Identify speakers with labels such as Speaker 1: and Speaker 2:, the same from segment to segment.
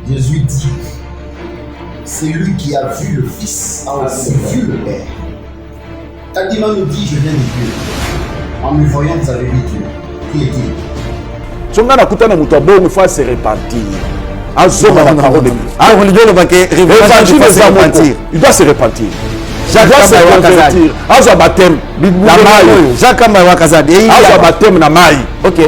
Speaker 1: Jésus dit, c'est lui qui a vu le Fils, a aussi vu le Père. Kadima nous dit, je viens de Dieu. En me voyant, vous avez vu Dieu. Qui est-il?
Speaker 2: Si on a écouté notre bon, il faut se repentir. Il doit se repentir. Il doit se repentir. Azo baptême. Jacques Wakazadi. Azo baptême na mai. Ok.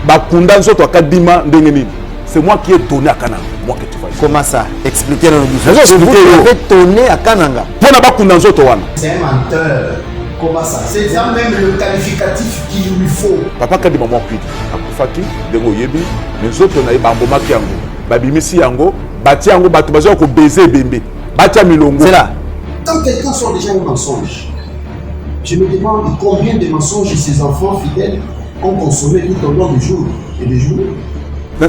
Speaker 2: Bakunda nzoto akadima ndengeni. C'est moi qui ai donné à Kananga. Moi que tu vois. Comment ça? Expliquez-nous. Vous avez donné à Kananga. Pour na bakunda nzoto wana.
Speaker 1: C'est un menteur. Comment ça? C'est ça même le qualificatif qu'il lui faut.
Speaker 2: Papa kadi maman kuidi. Akufaki dengo yebi. Les autres na bamboma kiango. Babimisi yango. Bati yango batu bazo ko baiser bembe. Bati milongo. C'est là.
Speaker 1: Quand quelqu'un sort déjà un mensonge, je me demande combien de mensonges ces enfants fidèles ont consommé tout au long du jour et des jours.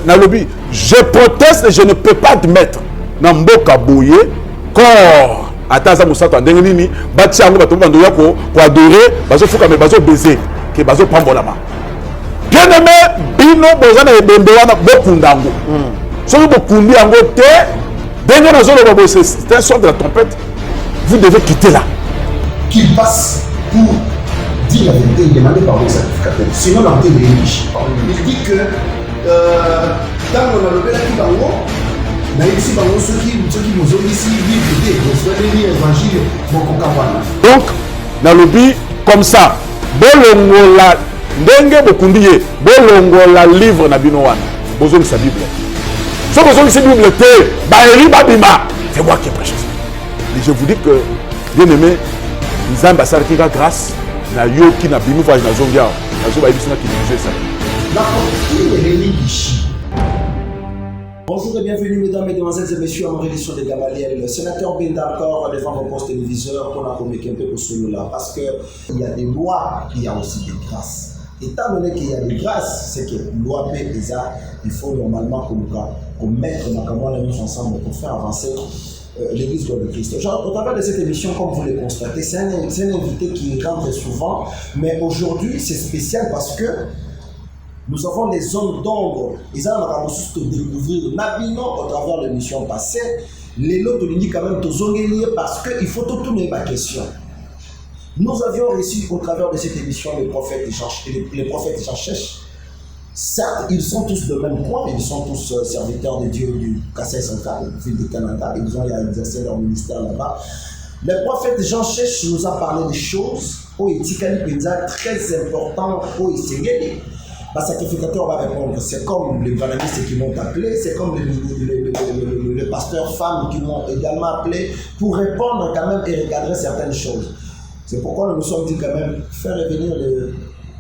Speaker 2: Nalobi, je proteste et je ne peux pas admettre. Namboka boye corps. Ataza musato ndenge nini bati yango bato bando yako ko adorer bazo fuka mais bazo baiser ke bazo pambolama. Bien aimé bino bozana ebembe wana bokundango. Soki bokundi yango te ndenge na zolo babo c'est un son de la trompette. Vous devez quitter là.
Speaker 1: Qu'il passe pour dire la vérité et demander pardon au sacrificateur. Sinon l'entrée de l'Église. Il dit que dans on a le bel qui bango.
Speaker 2: Donc, dans le but comme ça, bolongola ndenge bokundiye, bolongola livre na bino wana, bozoli sa Bible. So bozoli sa Bible te, ba eri babima, c'est moi qui prêche ça. Et je vous dis que bien aimé, Nzamba sarki ka grâce na yo ki na binu voyage na zongia, na zo ba ibisina ki diviser ça.
Speaker 1: La doctrine religieuse. Bonjour et bienvenue mesdames, mesdemoiselles et messieurs à mon édition de Gamaliel. Le sénateur Bindakor devant vos postes téléviseurs pour la communiquer un peu pour celui-là. Parce qu'il y a des lois, il y a aussi des grâces. Étant donné qu'il y a des grâces, c'est que loi paix et ça, il faut normalement qu'on mette nos ensemble pour faire avancer l'Église de Christ. Genre, au travers de cette émission, comme vous le constatez, c'est un invité qui rentre souvent, mais aujourd'hui c'est spécial parce que nous avons des zones d'ombre. Ils ont de découvrir Nabino au travers de l'émission passée. Les lots de l'Uni quand même parce qu'il faut tout tourner ma question. Nous avions reçu au travers de cette émission les prophètes Jean Chèche. Certes, ils sont tous de même point, ils sont tous serviteurs de Dieu du Kassai Central, ville du Canada. Ils ont exercé leur ministère là-bas. Le prophète Jean Chèche nous a parlé des choses très importantes pour Isengeli. Le sacrificateur va répondre, c'est comme les journalistes qui m'ont appelé, c'est comme les pasteurs femmes qui m'ont également appelé pour répondre quand même et regarder certaines choses. C'est pourquoi nous nous sommes dit quand même faire revenir le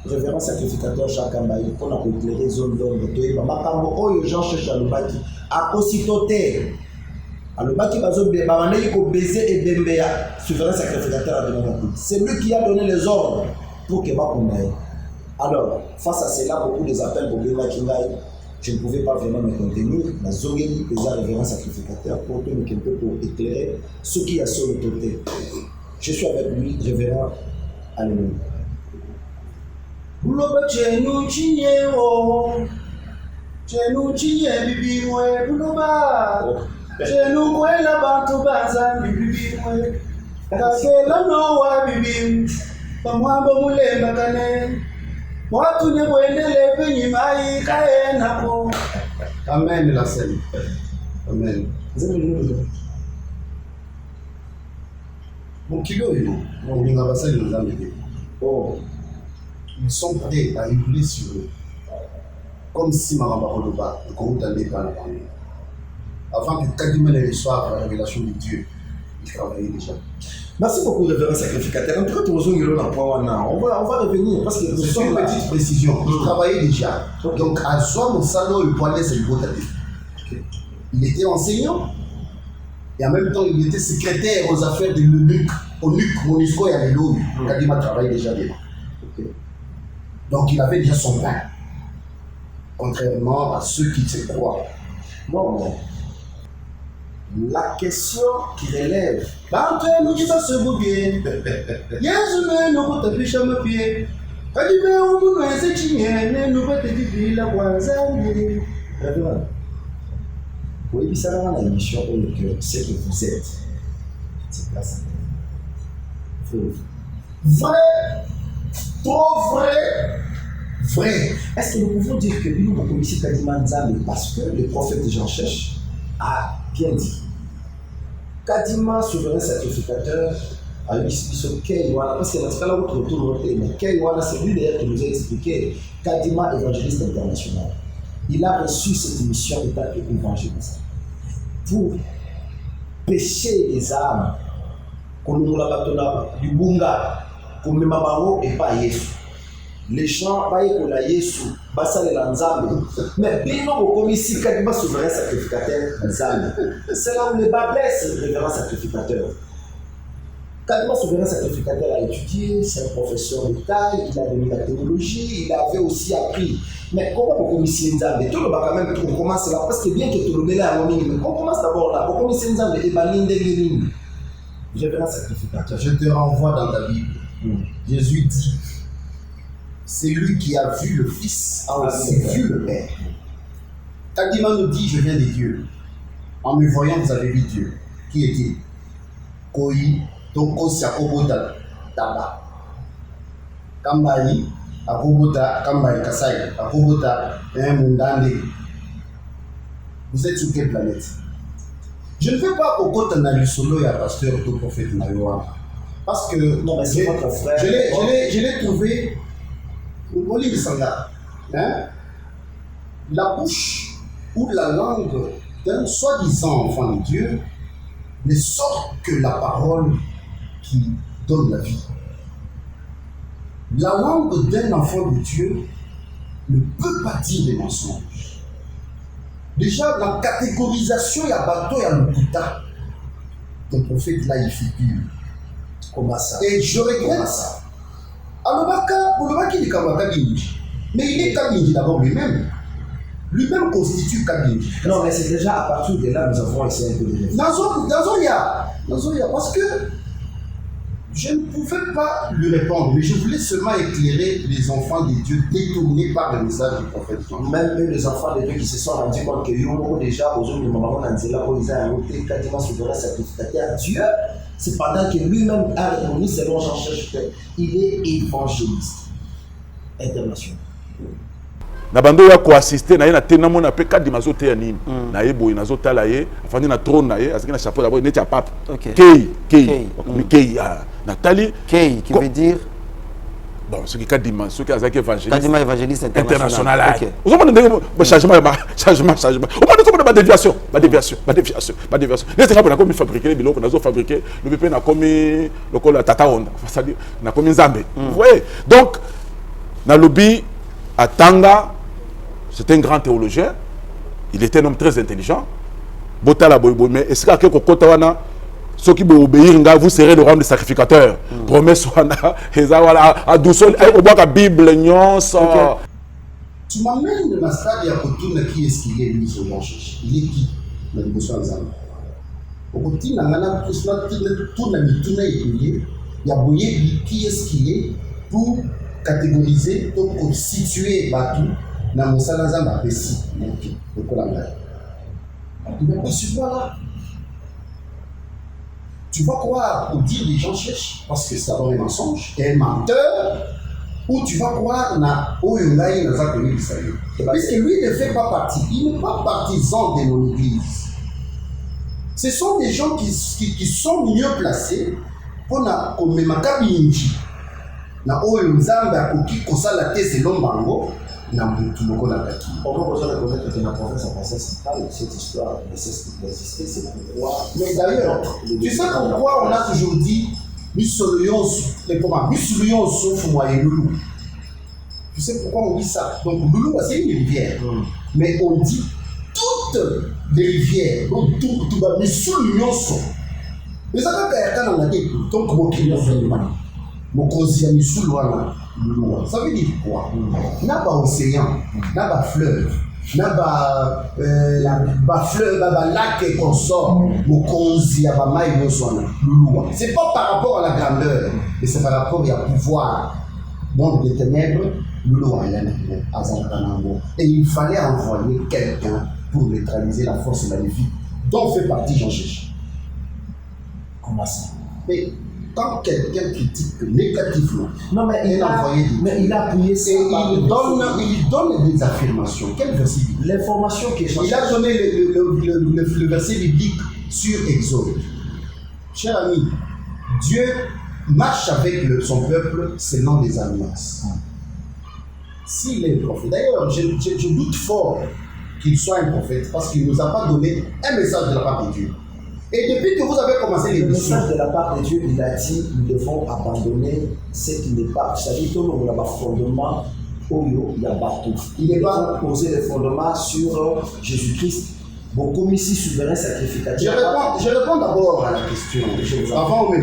Speaker 1: révérend sacrificateur Jacques Ambaye pour éclairer les zones d'ombre. Jean cherche à l'obaki. À Kositote, à l'obaki, baiser et bembea, souverain sacrificateur à demander. C'est lui qui a donné les ordres pour que Bakunaï. Alors, face à cela, beaucoup des appels pour Bema Kingaï, je ne pouvais pas vraiment me contenir. La Zogeli pesa révérend sacrificateur pour tout le pour éclairer ce qui a sur le côté. Je suis avec lui, révérend. Alléluia. Buloba chenu chinyeo, chenu chinye bibiwe, buloba chenu kwela bantu baza bibiwe, kakela noa bibiwe, pamwamba mulemba kane. Amen la scène. Amen. Mon kilo est mon universel nous a aidé. Oh, ils sont prêts à évoluer sur eux. Comme si Maramba Koloba, le Kourou Tandé par la parole. Avant que Kadima ne reçoive la révélation de Dieu, il travaillait déjà. Merci beaucoup, révérend sacrificateur. En tout cas, on va revenir parce que c'est une petite précision. Il travaillait déjà. Donc, à soi, mon salon, il poilait ses gros tapis. Il était enseignant et en même temps, il était secrétaire aux affaires de l'eunuque. Au NUC, MONUSCO et à l'ONU. Kadima travaillait déjà bien. Donc, il avait déjà son pain. Contrairement à ceux qui se croient. Non. La question qui relève. Nous disons ce beau bien. Yes, nous avons tapé chez ma pied. Quand tu veux, on nous a dit, nous avons dit, la voisine. Oui, ça va dans l'émission que ce que vous êtes, c'est pas ça. Vrai, trop vrai, vrai. Est-ce que nous pouvons dire que nous avons ici Kadima Nzambe parce que le prophète Jean Chèche a bien dit Kadima, souverain sacrificateur, a eu ce Keiwana, parce que dans ce cas-là, vous trouvez mais Keiwana, c'est lui d'ailleurs qui nous a expliqué Kadima, évangéliste international. Il a reçu cette mission étant évangéliste pour pêcher les âmes, comme nous l'avons dit, du bunga, comme nous l'avons dit, et pas Yesu. Les gens, pas Yesu, basa le Nzambe. Mais bien non, comme ici, Kadima, souverain sacrificateur, Nzambe. C'est là où le bas blesse, le révérend sacrificateur. Kadima, souverain sacrificateur, a étudié, c'est un professeur d'État, il a donné la théologie, il avait aussi appris. Mais comment on commence Nzambe? Tout le monde quand même, on commence là, parce que bien que tout le monde est à mais on commence d'abord là, on commence Nzambe, et balinde les révérend sacrificateur.
Speaker 3: Je te renvoie dans ta Bible. Jésus dit, c'est lui qui a vu le Fils, a aussi vu le Père. Kadima nous dit, je viens de Dieu. En me voyant, vous avez vu Dieu. Qui est-il? Koi, Toko, Siakobota, Taba. Kambayi, Akobota, Kambayi, Kasai, Akobota, Mundande. Vous êtes sur quelle planète? Je ne veux pas au côté de solo et à pasteur ou prophète Nayoa. Parce que
Speaker 1: non, mais c'est votre frère.
Speaker 3: Je l'ai trouvé. Hein? La bouche ou la langue d'un soi-disant enfant de Dieu ne sort que la parole qui donne la vie. La langue d'un enfant de Dieu ne peut pas dire des mensonges. Déjà, la catégorisation, il y a bateau, il y a le puta. Ton prophète là, il figure.
Speaker 1: Comment ça?
Speaker 3: Et je regrette ça. Alors, il est Kabinji. Mais il est Kabinji d'abord lui-même. Lui-même constitue Kabinji.
Speaker 1: Non, mais c'est déjà à partir de là, nous avons essayé un peu de
Speaker 3: Nazoya, parce que je ne pouvais pas lui répondre, mais je voulais seulement éclairer les enfants de Dieu détournés par le message du prophète.
Speaker 1: Même eux, les enfants de Dieu qui se sont rendus compte que Yomo déjà, aujourd'hui, nous avons dit là, ils ont été quasiment souverain sacrificateur à Dieu. C'est pendant que lui-même a répondu, selon Jean Chèche, il est évangéliste international.
Speaker 2: Na bando ya ko assister na ye na tena mona pe Kadima zo te ya nini na ye boy na zo tala ye afandi na trône na ye azaki na chapeau d'abord neti ya pape Kei Nathalie
Speaker 4: Kei qui veut dire
Speaker 2: bon ce qui Kadima ce qui azaki évangéliste
Speaker 4: Kadima évangéliste international.
Speaker 2: OK vous avez un changement au moins de ba déviation les gens comme fabriquer les biloko na zo fabriquer le BP na comme lokola tata honda ça dire na comme Nzambe vous voyez donc na lobby à Tanga. C'est un grand théologien. Il était un homme très intelligent. Botala boybo, mais est-ce que Kota wana ceux qui vont obéir, vous serez le roi des sacrificateurs. Promesse wana, à douceur, au bois la Bible, nyons.
Speaker 3: Tu m'amènes de ma stade à Kotuna qui est-ce qu'il est lui sur mon cherche. Il est qui? Le Boussois Nzambe. Au Kotuna, nana tout n'a mis tout n'a étudié. Il y a Boye qui est-ce qu'il est pour catégoriser, pour situer Batou. Dans mon salon, il m'a fait si. Tu vas croire ou dire les gens cherchent parce que c'est d'abord un mensonge, et un menteur, ou tu vas croire na Oyungaï na Zakoni Bissayé. Parce que lui ne fait pas partie, il n'est pas partisan de mon église. Ce sont des gens qui sont mieux placés pour na Komemaka Binji. Na Oyunzambe akoki kosala te selon bango.
Speaker 1: Comment vous allez reconnaître que la province a passé centrale, cette histoire d'exister, c'est pourquoi.
Speaker 3: Mais d'ailleurs, tu sais pourquoi on a toujours dit Missoulion sauf moi et Loulou. Tu sais pourquoi on dit ça? Donc Loulou, c'est une rivière. Mais on dit toutes les rivières, donc tout va Missoulion sauf. Mais ça va faire quand on a dit, donc mon conseiller Missoulion. Ça veut dire quoi? N'a pas océan, n'a pas fleuve, n'a pas fleuve, n'a pas lac et consort. Mon conseiller a pas maille de soin. C'est pas par rapport à la grandeur, mais c'est par rapport au pouvoir. Monde des ténèbres, et il fallait envoyer quelqu'un pour neutraliser la force maléfique dont fait partie Jean Chichi.
Speaker 1: Comment ça?
Speaker 3: Mais quand quelqu'un critique négativement,
Speaker 1: non, mais il a appuyé ça.
Speaker 3: Il donne des affirmations. Quel verset biblique?
Speaker 1: L'information que
Speaker 3: Il a donné le verset biblique sur Exode. Cher ami, Dieu marche avec son peuple selon les alliances. S'il est prophète, d'ailleurs, je doute fort qu'il soit un prophète parce qu'il ne nous a pas donné un message de la part de Dieu. Et depuis que vous avez commencé l'émission,
Speaker 1: le message de la part de Dieu, il a dit nous devons abandonner ce qui n'est pas. C'est-à-dire que nous avons un fondement où il y a bateau. Il n'est pas poser le fondement sur Jésus-Christ. Beaucoup ici souverain sacrificateur.
Speaker 3: Je réponds d'abord à la question. Avant, on me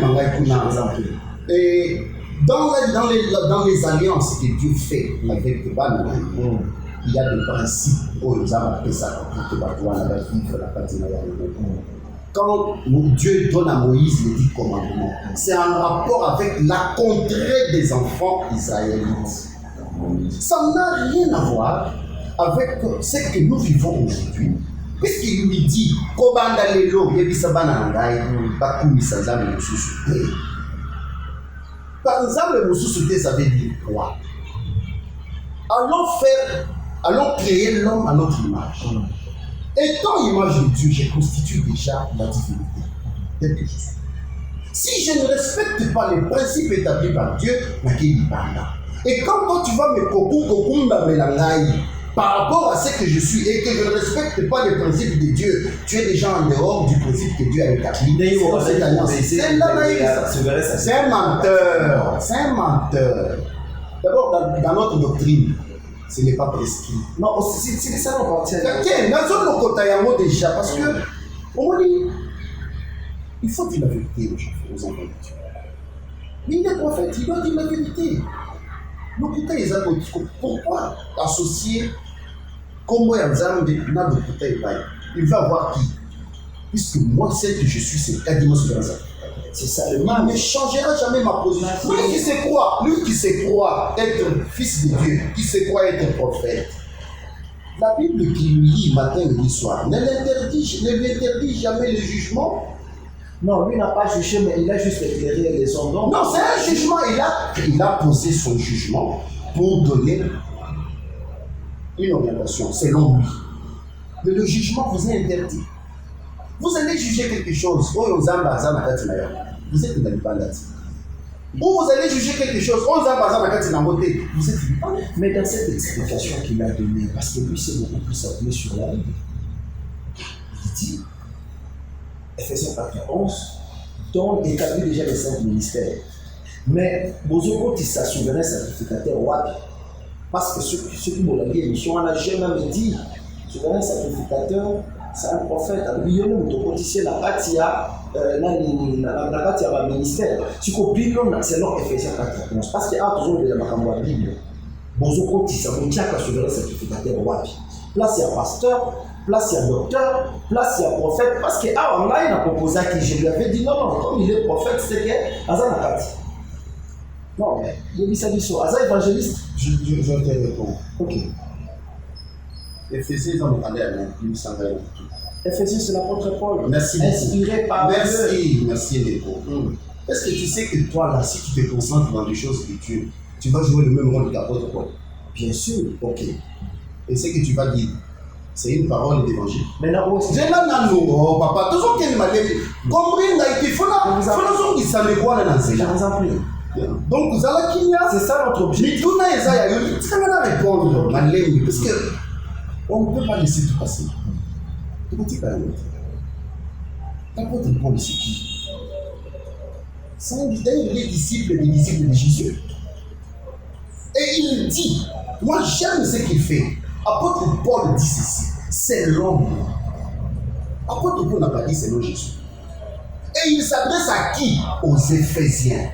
Speaker 3: et dans les alliances que Dieu fait avec le Bana, il y a des principes où nous avons appelé ça quand Dieu donne à Moïse les 10 commandements, c'est en rapport avec la contrée des enfants israélites. Ça n'a rien à voir avec ce que nous vivons aujourd'hui. Puisqu'il lui dit, par exemple, ça veut dire quoi? Allons créer l'homme à notre image. Étant image de Dieu, je constitue déjà la divinité, tel que je suis. Si je ne respecte pas les principes établis par Dieu, et quand toi tu vas me par rapport à ce que je suis et que je ne respecte pas les principes de Dieu, tu es déjà en dehors du principe que Dieu a établi. C'est un menteur. C'est un menteur. D'abord, dans notre doctrine, ce n'est pas prescrit.
Speaker 1: Non, c'est ça qu'on partit.
Speaker 3: Ok, déjà, parce que on dit, il faut dire la vérité aux enfants de Dieu. Mais il est prophète, il doit dire la vérité. Pourquoi associer Kombo et Nzambe n'a de côté? Il va voir qui? Puisque moi, celle que je suis, c'est Kadima Soudanza.
Speaker 1: C'est ça le
Speaker 3: mal. Il ne changera jamais ma position. Lui qui se croit être fils de Dieu, qui se croit être prophète. La Bible qu'il lit matin et soir ne lui interdit jamais le jugement.
Speaker 1: Non, lui n'a pas jugé, mais il a juste éclairé les ondes.
Speaker 3: Non, c'est un jugement. Il a posé son jugement pour donner une orientation, selon lui. Mais le jugement vous est interdit. Vous allez juger quelque chose. Vous êtes indépendant. Ou vous allez juger quelque chose. Vous êtes indépendant.
Speaker 1: Mais dans cette explication qu'il a donnée, parce que lui c'est beaucoup plus appuyé sur la Bible, il dit, Ephésiens 4:11, dont établit déjà les 5 ministères. Mais Bozoko Tissa, souverain sacrificateur, parce que ceux qui m'ont dit l'émission, on n'a jamais dit, souverain sacrificateur, c'est un prophète. Alors, il y a la Katia, la ministère. Si vous avez c'est non Ephésiens 4:11. Parce qu'il y a toujours de la Bible. Bozoko Tissa, on tient qu'un souverain sacrificateur, place il y a pasteur, place il y a docteur, place il y a prophète. Parce que on a proposé à qui je lui avais dit non, comme il est prophète, c'est que Azan Akati. Non, mais il a dit ça, Azan évangéliste.
Speaker 3: Je te réponds.
Speaker 1: Ok.
Speaker 3: Ephésiens, ils ont parlé à l'Église.
Speaker 1: Ephésiens, c'est l'apôtre Paul.
Speaker 3: Merci.
Speaker 1: Inspiré par Dieu.
Speaker 3: Merci, Léo. Est-ce que tu sais que toi, là, si tu te concentres dans les choses de Dieu, tu vas jouer le même rôle que l'apôtre Paul?
Speaker 1: Bien sûr.
Speaker 3: Ok. Et ce que tu vas dire, c'est une parole d'évangile.
Speaker 1: Maintenant, où est-ce que
Speaker 3: oh, papa, toujours qu'il m'a dit, combien il faut là, il s'en est quoi là dans ces gens? Donc, vous allez qu'il y a.
Speaker 1: C'est ça notre objectif.
Speaker 3: Mais tout le monde, tu vas répondre, Malène, parce qu'on ne peut pas laisser tout passer. Tu peux dire pas l'autre. L'apôtre Paul, c'est qui? C'est les disciples des disciples de Jésus. Et il dit, moi j'aime ce qu'il fait. Apôtre Paul dit ceci, c'est l'homme. Apôtre Paul n'a pas dit c'est le Jésus. Et il s'adresse à qui? Aux Éphésiens.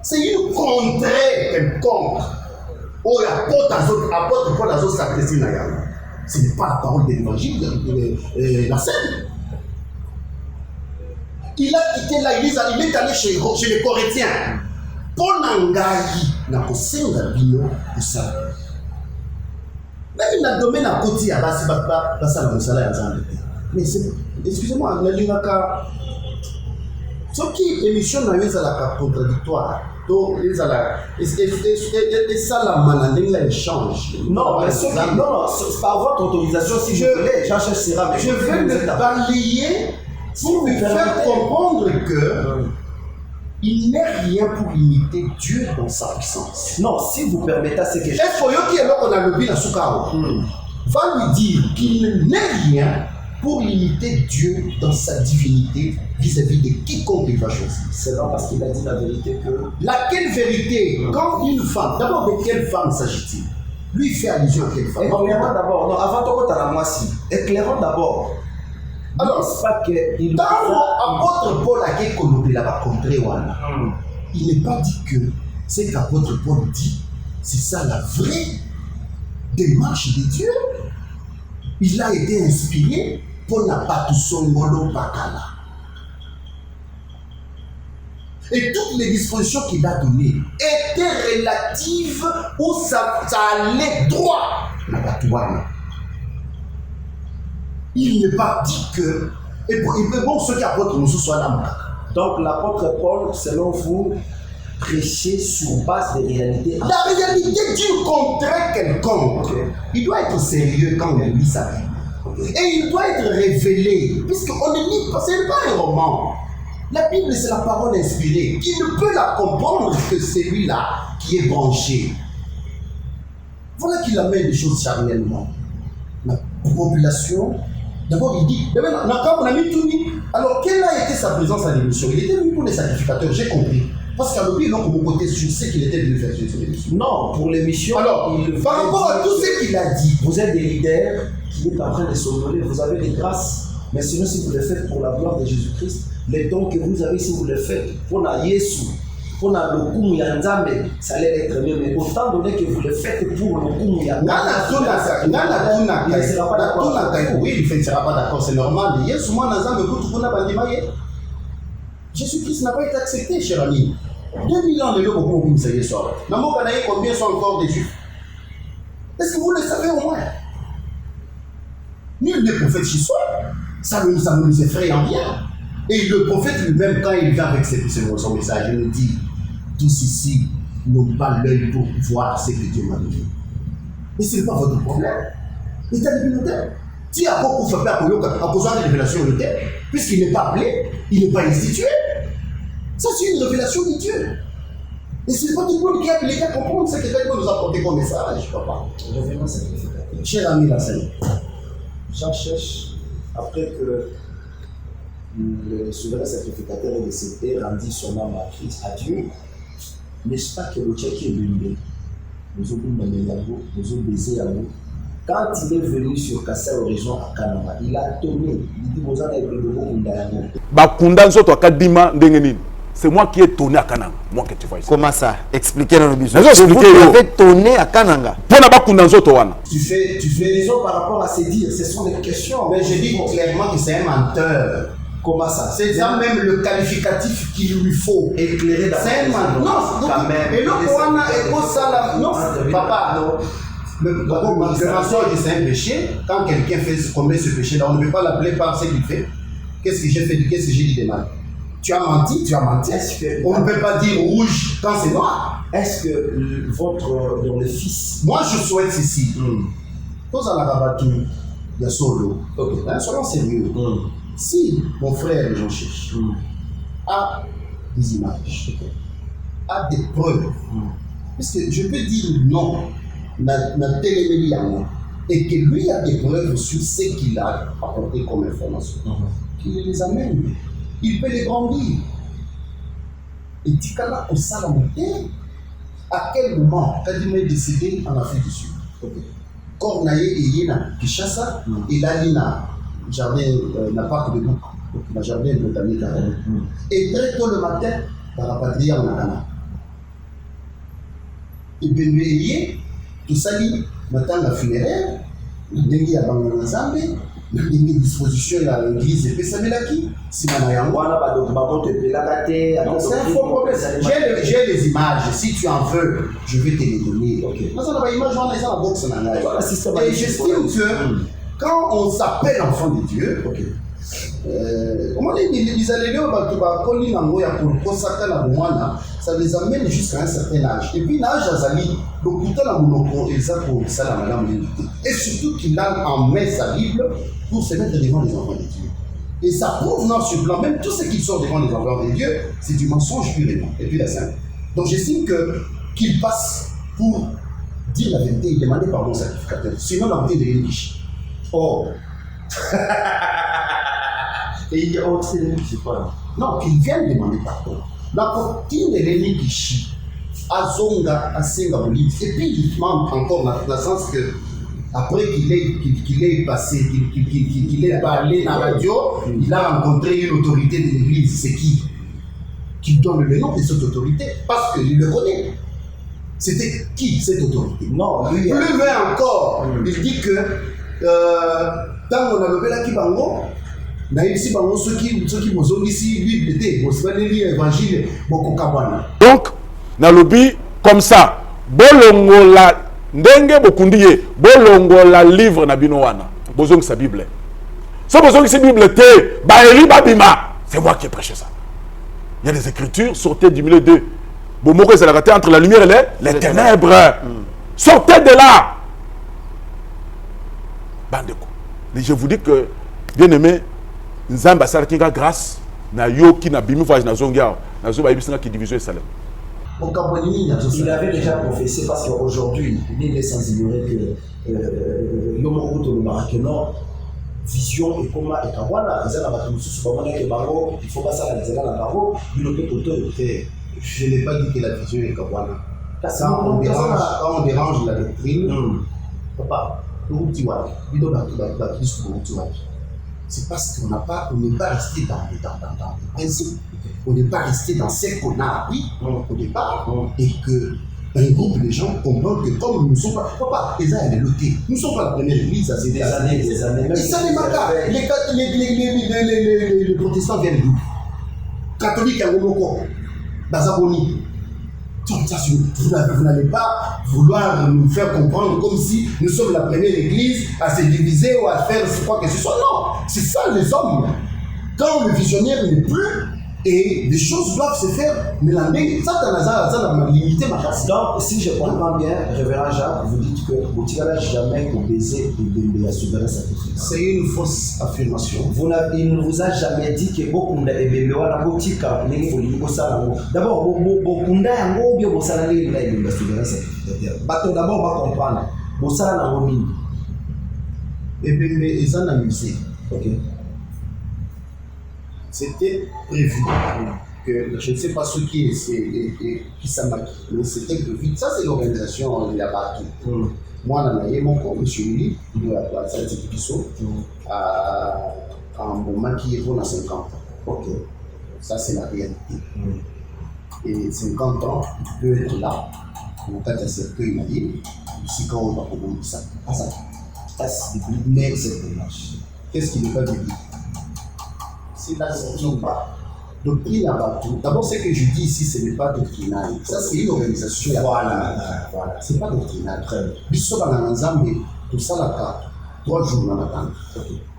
Speaker 3: C'est une contrée quelconque. Oh, apôtre Paul a s'adresse à Nayama. Ce n'est pas la parole de l'évangile, la scène. Il a quitté l'église, il est allé chez les Corinthiens. Paul Nangayi n'a pas senga bino pour ça. Mais même na domaine à côté à basi basa la musala ya Nzambe. Mais excusez-moi, na lingaka soki émission na yo ezalaka contradictoire to ezala esala manandenge la échange.
Speaker 1: Non, mais non, par votre autorisation, si je voulais, Jean-Chef Sera, mais
Speaker 3: je vais me balayer pour lui faire comprendre que il n'est rien pour imiter Dieu dans sa puissance.
Speaker 1: Non, si vous permettez, c'est que...
Speaker 3: Est-ce que qu'on a le bien à Soukaro va lui dire qu'il n'est rien pour imiter Dieu dans sa divinité vis-à-vis de quiconque il va choisir.
Speaker 1: C'est là parce qu'il a dit la vérité que...
Speaker 3: Laquelle vérité? Quand une femme, d'abord de quelle femme s'agit-il? Lui fait allusion à quelle femme?
Speaker 1: Éclairons d'abord, non, avant tout, à la moitié. Éclairons d'abord.
Speaker 3: Alors,
Speaker 1: c'est pas que...
Speaker 3: Dans l'apôtre Paul a été connu là-bas contre Wana. Il n'est pas dit que ce qu'apôtre Paul dit, c'est ça la vraie démarche de Dieu. Il a été inspiré pour n'a pas tout son molo bakala. Et toutes les dispositions qu'il a données étaient relatives où ça allait droit la batouane. Il n'est pas dit que. Et bon, ceux qui apportent nous soit là.
Speaker 1: Donc l'apôtre Paul, selon vous, prêchait sur base des réalités.
Speaker 3: La réalité d'une contraire quelconque. Il doit être sérieux quand on lit sa Bible. Et il doit être révélé. Puisqu'on ne lit pas, ce n'est pas un roman. La Bible, c'est la parole inspirée. Qui ne peut la comprendre que celui-là qui est branché. Voilà qu'il amène des choses charnellement. La population. D'abord, il dit, alors, quelle a été sa présence à l'émission? Il était venu pour les sacrificateurs, j'ai compris. Parce qu'à l'objet, donc, mon côté, je sais qu'il était venu faire cette émission.
Speaker 1: Non, pour l'émission.
Speaker 3: Alors, par rapport à tout ce qu'il a dit,
Speaker 1: vous êtes des leaders qui est en train de s'honorer, vous avez des grâces. Mais sinon, si vous le faites pour la gloire de Jésus-Christ, les dons que vous avez, si vous le faites pour la Yesu, pour la Lokumu Yanzame, ça allait être mieux. Mais autant donné que vous le faites pour Lokumu Yanzame, il ne sera pas d'accord.
Speaker 3: Oui, il ne sera pas d'accord, c'est normal. Yesu, moi, Nazame, Jésus-Christ n'a pas été accepté, cher ami. 2000 ans de l'eau pour vous, ça y est, soir. Combien sont encore des Juifs? Est-ce que vous le savez au moins? Nul n'est prophète chez soi. Ça ne nous effraie en rien. Et le prophète lui-même, quand il vient avec son message, il nous dit, tous ici n'ont pas l'œil pour voir ce que Dieu m'a donné. Mais ce n'est pas votre problème. L'état divinaire. Si à quoi vous faites à cause de la révélation de terre, puisqu'il n'est pas appelé, il n'est pas institué. Ça, c'est une révélation de Dieu. Et ce n'est pas tout le monde qui a appelé à comprendre ce que Dieu nous a apporté comme message, papa.
Speaker 1: Revenons sacrificateur.
Speaker 3: Cher ami, la scène.
Speaker 1: Jean cherche, après que le souverain sacrificateur est décédé, rendit son âme à Christ, à Dieu, n'est-ce pas que le tchèque est l'une nous avons baisé à vous. Quand il est venu sur Kassa Horizon à Kanama, il a tourné, il dit aux gens avec le logo Kundayango.
Speaker 2: Bakunda nzoto akadima ndenge. C'est moi qui ai tourné à Kananga. Moi que tu vois ici.
Speaker 4: Comment ça? Expliquez-nous le besoin.
Speaker 2: Vous
Speaker 4: avez tourné à Kananga.
Speaker 2: Pour na bakunda nzoto wana.
Speaker 3: Tu fais raison par rapport à ces dires, ce sont des questions. Mais je dis clairement que c'est un menteur. Comment ça? C'est ça même le qualificatif qu'il lui faut.
Speaker 1: Éclairer dans
Speaker 3: c'est un menteur. Non, quand même. Et le Koana est au salam. Non, papa, non. Le mensonge, c'est un péché. Quand quelqu'un commet ce péché-là, on ne peut pas l'appeler par ce qu'il fait. Qu'est-ce que j'ai fait? Qu'est-ce que j'ai dit de mal? Tu as menti. On ne peut pas dire rouge quand c'est noir.
Speaker 1: Est-ce que votre le fils...
Speaker 3: Moi, je souhaite ceci. Tous à la rabatou, il y a solo. Ok, soyons sérieux. Si mon frère Jean-Cherche a des images, a des preuves, parce que je peux dire non, et que lui a des preuves sur ce qu'il a apporté comme information, qu'il les amène. Il peut les grandir. Et Tikala au Salamoté, à quel moment Kadima est décédé en Afrique du Sud? Cornaye et Yéna, Kishasa, et Lalina, jardin n'a pas que de bouc, le jardin botanique à Rennes. Et très tôt le matin, par la patrie en Ghana. Et Benoué, tout ça, matin la funéraire, Dengi à Banganazambe, une disposition à l'église et ça met là qui si c'est un faux problème. J'ai les images, si tu en veux je vais te les donner. Et j'estime que quand on s'appelle enfant de Dieu, ça les amène jusqu'à un certain âge. Et puis l'âge Azali, et surtout qu'il a en main sa Bible pour se mettre devant les enfants de Dieu. Et ça prouve non sur le plan, même tous ceux qui sont devant les enfants de Dieu, c'est du mensonge pur et puis la simple. Donc j'estime qu'il passe pour dire la vérité et demander pardon au sacrificateur. Sinon la vérité devient riche. Oh.
Speaker 1: Et il y a autre chose, c'est pas.
Speaker 3: Non, qu'il vienne demander pardon. La copine de Rémi Kishi, Azonga, Asenga, et puis il manque encore dans le sens que après qu'il ait passé, qu'il ait parlé dans la radio, il a rencontré une autorité de l'église. C'est qui donne le nom de cette autorité parce qu'il le connaît. C'était qui cette autorité?
Speaker 1: Non, lui.
Speaker 3: Plus loin encore, il dit que quand on a levé la Kibango,
Speaker 2: donc nalobi comme ça bolongola ndenge bokundiye bolongola livre na bino wana bozongisa bible so bozongisa bible te baeli babima c'est moi qui ai prêché ça. Il y a des écritures, sortez du milieu de bomoko ezalaka entre la lumière et les ténèbres. Sortez de là bandeko. Je vous dis que bien aimé Nzamba Sarkinga grâce na yo qui na bimi voyage na zongia na zo ba ibisinga qui division Salem.
Speaker 1: Il avait déjà professé parce qu'aujourd'hui il est sans ignorer que Yomoruto le Marakenon vision et comment et kawana ezala ba mususu ba mona ke bango il faut pas ça la zela la bango il peut autorité.
Speaker 3: Je n'ai pas dit que la vision est kawana. Quand on dérange la doctrine papa tout tu vois bido ba tu vois. C'est parce qu'on n'est pas resté dans le principe. On n'est pas resté dans ce qu'on a appris au départ. Et qu'un groupe de gens comprennent que comme nous ne sommes pas... Papa, les uns et les lotés. Nous ne sommes pas la première église à ces des années. Et ça n'est pas cas. Les protestants viennent d'où? Catholiques à Romoko, Bazaboni. Vous n'allez pas vouloir nous faire comprendre comme si nous sommes la première église à se diviser ou à faire quoi que ce soit. Non, c'est ça les hommes. Quand le visionnaire n'est plus, et les choses doivent se faire, mais la limité ma chasse.
Speaker 1: Donc, si je comprends bien, révérend Jacques, vous dites que Boutiala n'a jamais baiser et souverain sacrifice.
Speaker 3: C'est une fausse affirmation.
Speaker 1: Il ne vous a jamais dit que Bokunda et Bembewa la Botika n'est d'abord, Bokunda et Ngo bien Bossala le souverain sacrificateur. Bateau d'abord, on va comprendre. Bossala n'a pas mis.
Speaker 3: Et Bembe et Zana musée.
Speaker 1: Ok.
Speaker 3: C'était prévu que je ne sais pas ce qui s'en a, mais c'était prévu. Ça, c'est l'organisation de la Baki. Moi, je mon compte, M. Uli, de la salle de Piso, en moment qui est pour 50 ans. Ok. Ça, c'est la réalité. Et 50 ans, il peut être là. Mon cas, c'est ce qu'il m'a dit. Si quand on va proposer ça, pas ça. Mais c'est dommage. Qu'est-ce qu'il ne peut pas dire? C'est la doctrine pas. Doctrine à Batou. D'abord, ce que je dis ici, ce n'est pas doctrinal. Ça, c'est une organisation. Voilà. C'est pas doctrinal. Bisous dans l'ensemble, tout ça, là, 3 jours dans la tente.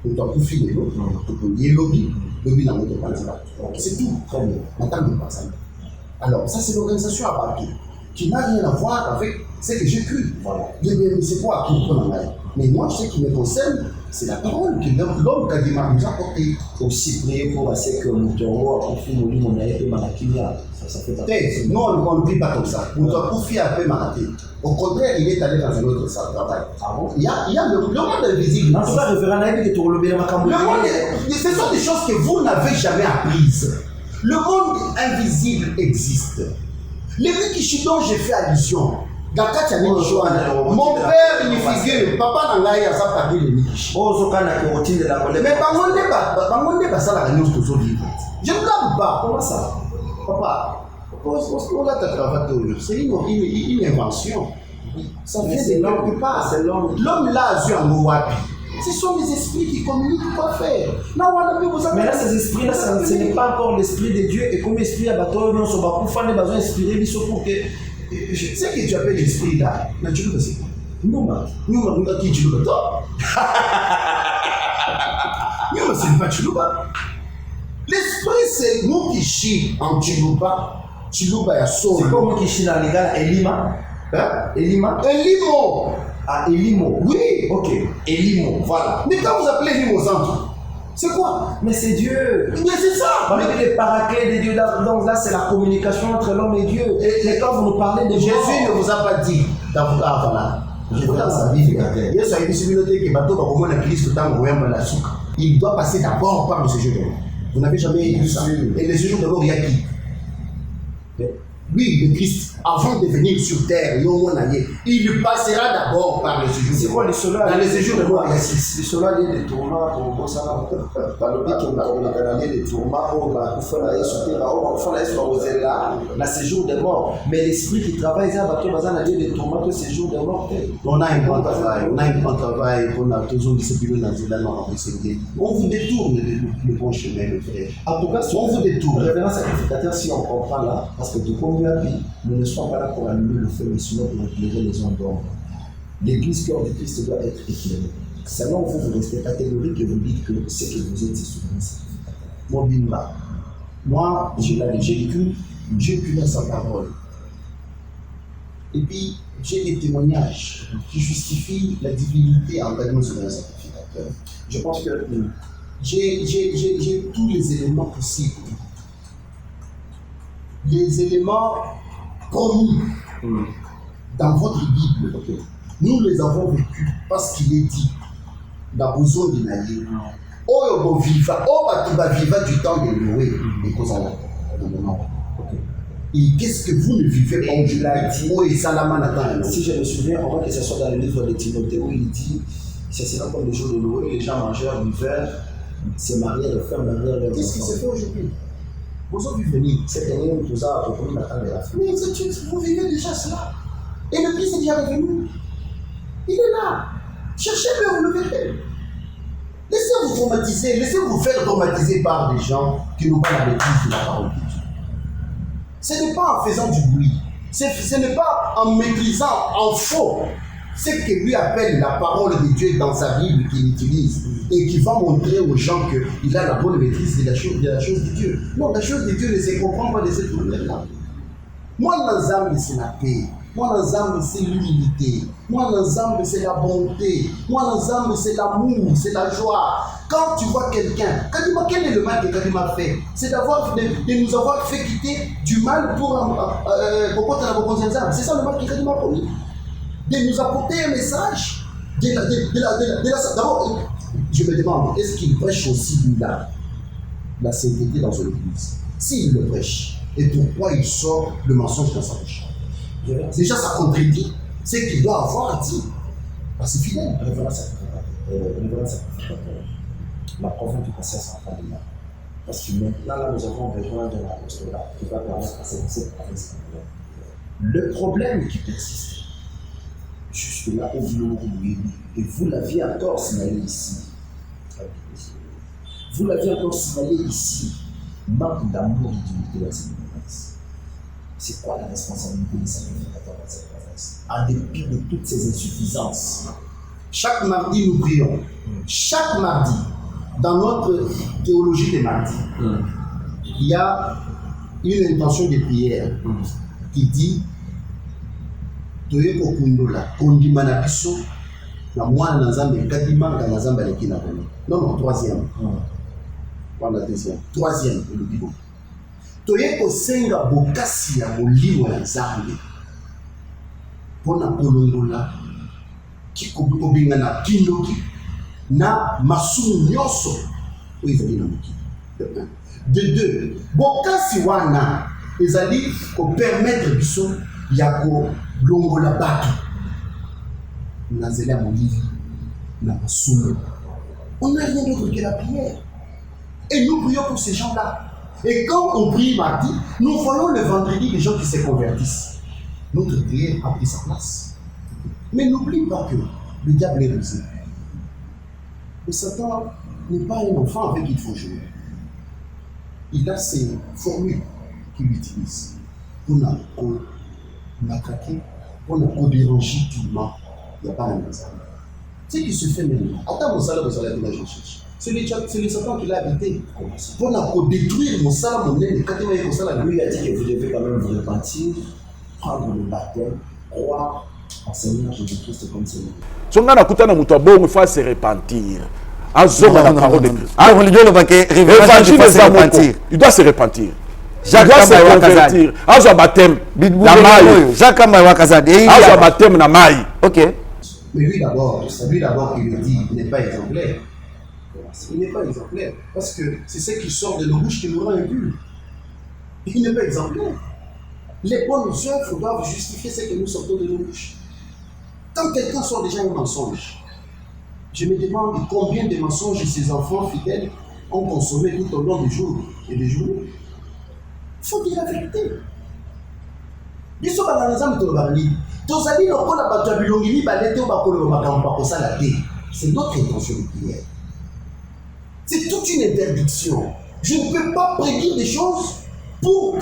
Speaker 3: On doit tout filer l'eau. On peut lier lobby dans notre candidat. C'est tout. Très bien. Maintenant, on passe. Alors, ça, c'est l'organisation à Batou, qui n'a rien à voir avec ce que j'ai cru. Voilà. C'est quoi qui me prend en main? Mais moi, ce qui me concerne, c'est la parole que l'homme Kadima nous a portée.
Speaker 1: Aussi prier pour assez que nous devons confier mon lit, mon aïe et Marakinia. Ça fait
Speaker 3: peut-être. Non, on ne prie pas comme ça. On doit confier un peu Maraké. Au contraire, il est allé dans un autre travail.
Speaker 1: Ah bon?
Speaker 3: Il y a le monde invisible.
Speaker 1: En tout cas, référent Naïbi qui est au levé de Makambo.
Speaker 3: Ce sont des choses que vous n'avez jamais apprises. Le monde invisible existe. Les Rikishi dont j'ai fait allusion. Mon père, il figure, papa n'a pas sa partie de Mikishi. Mais Bangonde pas ça la réunion aujourd'hui. Je ne l'aime pas. Comment ça? Papa, parce qu'on a ta cravate aujourd'hui. C'est une invention. Ça vient de l'homme qui passe. L'homme là a su en Mouapi. Ce sont les esprits qui communiquent quoi faire.
Speaker 1: Mais là, ces esprits-là, ce n'est pas encore l'esprit de Dieu. Et comme esprit à bateau, on se bat pour faire des besoins inspirés, pour que.
Speaker 3: Je sais que tu appelles l'esprit là. Mais tu le sais. Nous, qui tu le Nous, c'est pas Chiluba. L'esprit, c'est nous qui chie en Chiluba. Chiluba est sauvé.
Speaker 1: C'est comme qui chie dans les gars, Elima. Elima.
Speaker 3: Elimo.
Speaker 1: Ah, Elimo.
Speaker 3: Oui.
Speaker 1: Ok. Elimo, voilà.
Speaker 3: Mais quand vous appelez Elimo centre, c'est quoi?
Speaker 1: Mais c'est Dieu.
Speaker 3: Mais c'est ça.
Speaker 1: Mais les paraclés de Dieu, donc là, c'est la communication entre l'homme et Dieu. Et quand vous nous parlez de
Speaker 3: Jésus ne vous a pas dit d'avoir voilà. Il doit passer d'abord par le séjour de mort. Vous n'avez jamais vu ça. Et le séjour de mort, il y a qui? Lui, le Christ, avant de venir sur terre, il passera d'abord par le séjour.
Speaker 1: C'est quoi le soleil?
Speaker 3: Dans le séjour de mort, il y a
Speaker 1: Le
Speaker 3: 6.
Speaker 1: soleil, il y a des tourments, dans le pic, il y a des tourments, le séjour des morts. Mais l'esprit qui travaille, il y a des tourments, le séjour des morts.
Speaker 3: On a un grand travail, on a toujours discipliné dans le nord. On vous détourne le bon chemin, le frère.
Speaker 1: En tout cas, si on vous détourne, révérend sacrificateur, si on comprend là, parce que du coup, nous ne sommes pas là pour allumer le feu, mais sinon pour éclairer les hommes d'ombre. L'église cœur de Christ doit être éclairée. Seulement vous, vous restez catégorique et vous dites que ce que vous êtes, c'est souvent sacrificateur. Moi, j'ai pu dans sa parole. Et puis, j'ai des témoignages qui justifient la divinité en tant que sacrificateur. Je pense que j'ai tous les éléments possibles. Les éléments promis dans votre Bible, nous les avons vécus parce qu'il est dit dans besoin de Naïe. Oh, viva du temps de Noé, et cause à la. Et qu'est-ce que vous ne vivez pas aujourd'hui? Oh, et Salaman. Si je me souviens, on voit que ce soit dans le livre de Timothée où il dit ce sera comme le jour de Noé, les gens mangèrent, buvèrent, se marièrent, les femmes marièrent leurs enfants.
Speaker 3: Qu'est-ce qui se fait aujourd'hui? Vous avez venir.
Speaker 1: Cette année, nous tous avons compris maintenant de la fin.
Speaker 3: Mais vous vivez déjà cela. Et le Christ est déjà revenu. Il est là. Cherchez-le, vous le verrez. Laissez-vous traumatiser, laissez-vous faire traumatiser par des gens qui n'ont pas la maîtrise de la parole de Dieu. Ce n'est pas en faisant du bruit. Ce n'est pas en maîtrisant en faux ce que lui appelle la parole de Dieu dans sa Bible qu'il utilise et qui va montrer aux gens qu'il a la bonne maîtrise de la chose de Dieu. Non, la chose de Dieu ne se comprend pas de cette manière-là. Moi, l'ensemble, c'est la paix. Moi, l'ensemble, c'est l'humilité. Moi, l'ensemble, c'est la bonté. Moi, l'ensemble, c'est l'amour, c'est la joie. Quand tu vois quelqu'un, quel est le mal que Kadima fait? C'est de nous avoir fait quitter du mal pour c'est ça le mal que Kadima a commis. De nous apporter un message d'abord, je me demande, est-ce qu'il prêche aussi lui-là la sainteté dans son église? S'il le prêche, et pourquoi il sort le mensonge dans sa bouche? Déjà, ça contredit ce qu'il doit avoir dit. Parce que c'est fidèle.
Speaker 1: Révérend sacrificateur. La province du passé sera pas là. Parce que maintenant, là, nous avons besoin de l'apostolat qui va permettre à cette province. Le problème qui persiste, jusque là où vous l'oubliez, et vous l'aviez encore signalé ici. Vous l'aviez encore signalé ici. Manque d'amour et d'unité dans cette province. C'est quoi la responsabilité des sacrificateurs dans cette province? En dépit de toutes ces insuffisances.
Speaker 3: Chaque mardi, nous prions. Chaque mardi, dans notre théologie des mardis, il y a une intention de prière qui dit Toyeko kundola, kondimana biso, na mwana na nzambe kadima na nzambe aleki na bono. Non, troisième. Voilà deuxième. Troisième, le Bible. Toyeko senga bokasi ya molimo ya nzambe. Pona kolongola kikobinga na kindoki na masumu nyonso oyo ezali na mokili. De deux, bokasi wana ezali kopermettre biso ya kolongola bato na nzela ya molili na masumu. On n'a rien d'autre que la prière. Et nous prions pour ces gens-là. Et quand on prie mardi, nous voyons le vendredi des gens qui se convertissent. Notre prière a pris sa place. Mais n'oublie pas que le diable est rusé. Mais Satan n'est pas un enfant avec qui il faut jouer. Il a ses formules qu'il utilise pour n'attaquer, pour ne déranger tout le monde. Il n'y a pas un exemple. Ce qui se fait maintenant, attends mon salaire, de la justice. C'est le Satan qui l'a habité. Pour ne détruire mon salaire, mon nez, quand il m'a
Speaker 1: lui, il a dit que vous devez quand même vous repentir, prendre le baptême, croire en Seigneur Jésus-Christ comme Seigneur.
Speaker 2: Si on a écouté il faut se repentir. Il doit se repentir.
Speaker 4: Jacques
Speaker 2: convertir. Azo baptême. La maille.
Speaker 4: Jacques Wakazadi.
Speaker 2: Azo baptême na maille.
Speaker 4: Ok.
Speaker 3: Mais lui d'abord, c'est lui d'abord qui le dit, il n'est pas exemplaire. Il n'est pas exemplaire. Parce que c'est ce qui sort de nos bouches qui nous rend impurs. Il n'est pas exemplaire. Les bonnes œuvres doivent justifier ce que nous sortons de nos bouches. Quand quelqu'un sort déjà un mensonge, je me demande combien de mensonges ces enfants fidèles ont consommé tout au long des jours et des jours. Il faut dire la vérité. Biso bananza mtolobani. Tozali lokola bato ya bilongimi balete o bakolo makambo bakosala te. C'est notre intention de prière. C'est toute une interdiction. Je ne peux pas prédire des choses pour